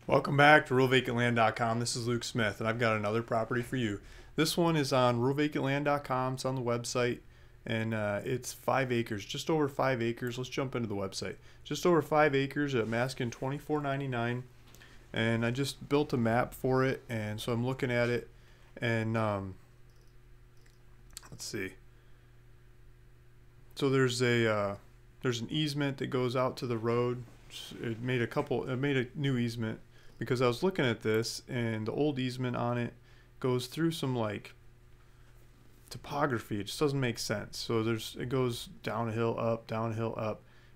Welcome back to RealVacantLand.com. This is Luke Smith, and I've got another property for you. This one is on RealVacantLand.com. It's on the website, and it's 5 acres, just over 5 acres. Let's jump into the website. Just over 5 acres. I'm asking $24.99, and I just built a map for it, and so I'm looking at it, and let's see. So there's an easement that goes out to the road. It made a new easement because I was looking at this, and the old easement on it goes through some like topography. It just doesn't make sense. So it goes downhill, up,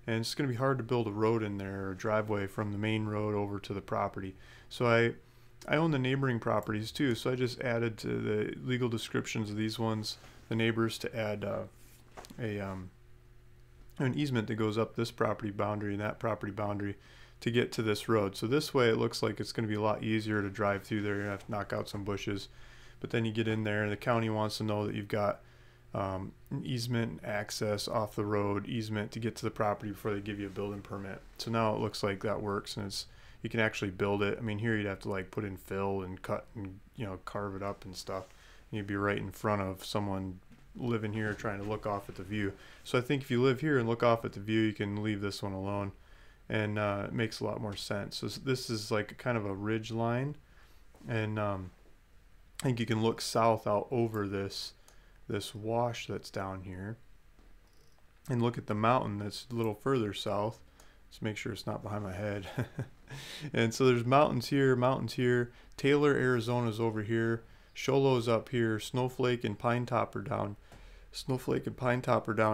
and it's going to be hard to build a road in there or a driveway from the main road over to the property. So I own the neighboring properties too, so I just added to the legal descriptions of these ones, the neighbors, to add an easement that goes up this property boundary and that property boundary to get to this road. So this way it looks like it's going to be a lot easier to drive through there. You're going to have to knock out some bushes, but then you get in there and the county wants to know that you've got an easement access off the road, easement to get to the property before they give you a building permit. So now it looks like that works, and you can actually build it. I mean, here you'd have to like put in fill and cut and carve it up and stuff. And you'd be right in front of someone living here trying to look off at the view. So I think if you live here and look off at the view, you can leave this one alone, and it makes a lot more sense. So this is like kind of a ridge line, and I think you can look south out over this wash that's down here and look at the mountain that's a little further south. Just make sure it's not behind my head. And so there's mountains here. Taylor, Arizona's over here. Show Low's up here. Snowflake and Pine Top are down.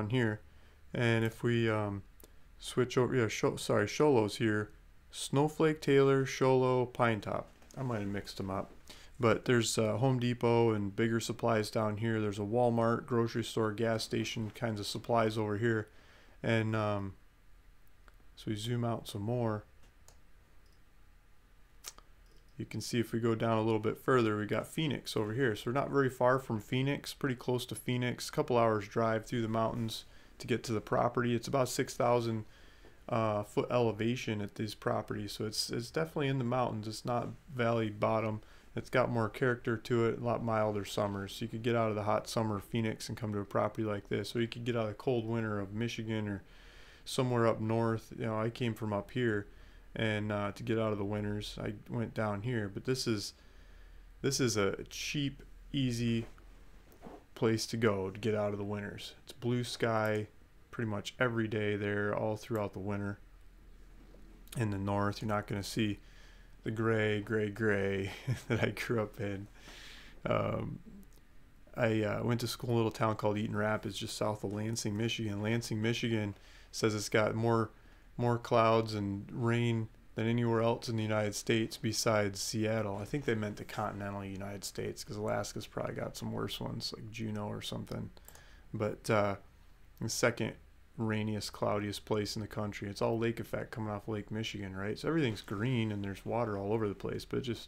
Here. And if we switch over, Show Low's here. Snowflake, Taylor, Show Low, Pine Top. I might have mixed them up. But there's Home Depot and bigger supplies down here. There's a Walmart, grocery store, gas station kinds of supplies over here. And so we zoom out some more. You can see if we go down a little bit further, we got Phoenix over here. So we're not very far from Phoenix, pretty close to Phoenix. A couple hours drive through the mountains to get to the property. It's about 6,000 foot elevation at these properties. So it's definitely in the mountains. It's not valley bottom. It's got more character to it, a lot milder summers. So you could get out of the hot summer of Phoenix and come to a property like this. Or you could get out of the cold winter of Michigan or somewhere up north. I came from up here. And to get out of the winters, I went down here. But this is a cheap, easy place to go to get out of the winters. It's blue sky pretty much every day there, all throughout the winter. In the north, you're not going to see the gray that I grew up in. I went to school in a little town called Eaton Rapids, just south of Lansing, Michigan. Lansing, Michigan says it's got more clouds and rain than anywhere else in the United States besides Seattle. I think they meant the continental United States, because Alaska's probably got some worse ones like Juneau or something. But the second rainiest, cloudiest place in the country. It's all lake effect coming off Lake Michigan, right? So everything's green and there's water all over the place, but it's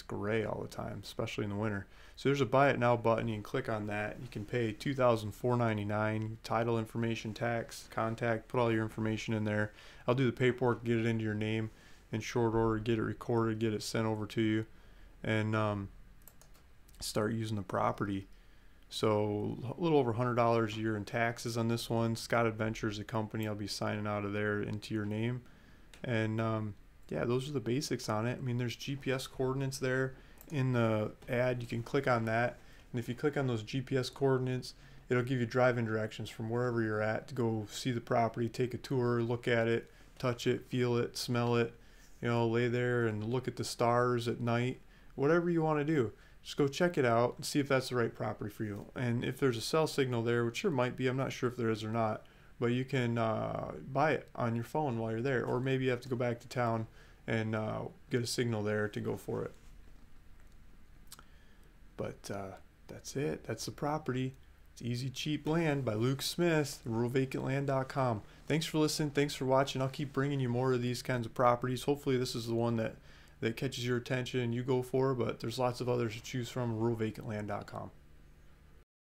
gray all the time, especially in the winter. So there's a buy it now button. You can click on that. You can pay $2,499, title information, tax, contact, put all your information in there. I'll do the paperwork, get it into your name in short order, get it recorded, get it sent over to you, and start using the property. So a little over $100 a year in taxes on this one. Scott Adventures, a company, I'll be signing out of there into your name. And yeah, those are the basics on it. I mean, there's GPS coordinates there in the ad. You can click on that, and if you click on those GPS coordinates, it'll give you driving directions from wherever you're at to go see the property, take a tour, look at it, touch it, feel it, smell it, lay there and look at the stars at night. Whatever you want to do, just go check it out and see if that's the right property for you. And if there's a cell signal there, which there might be, I'm not sure if there is or not, but you can buy it on your phone while you're there, or maybe you have to go back to town and get a signal there to go for it. But that's it. That's the property. It's Easy Cheap Land by Luke Smith, RealVacantLand.com. Thanks for listening. Thanks for watching. I'll keep bringing you more of these kinds of properties. Hopefully this is the one that catches your attention and you go for, but there's lots of others to choose from. RealVacantLand.com.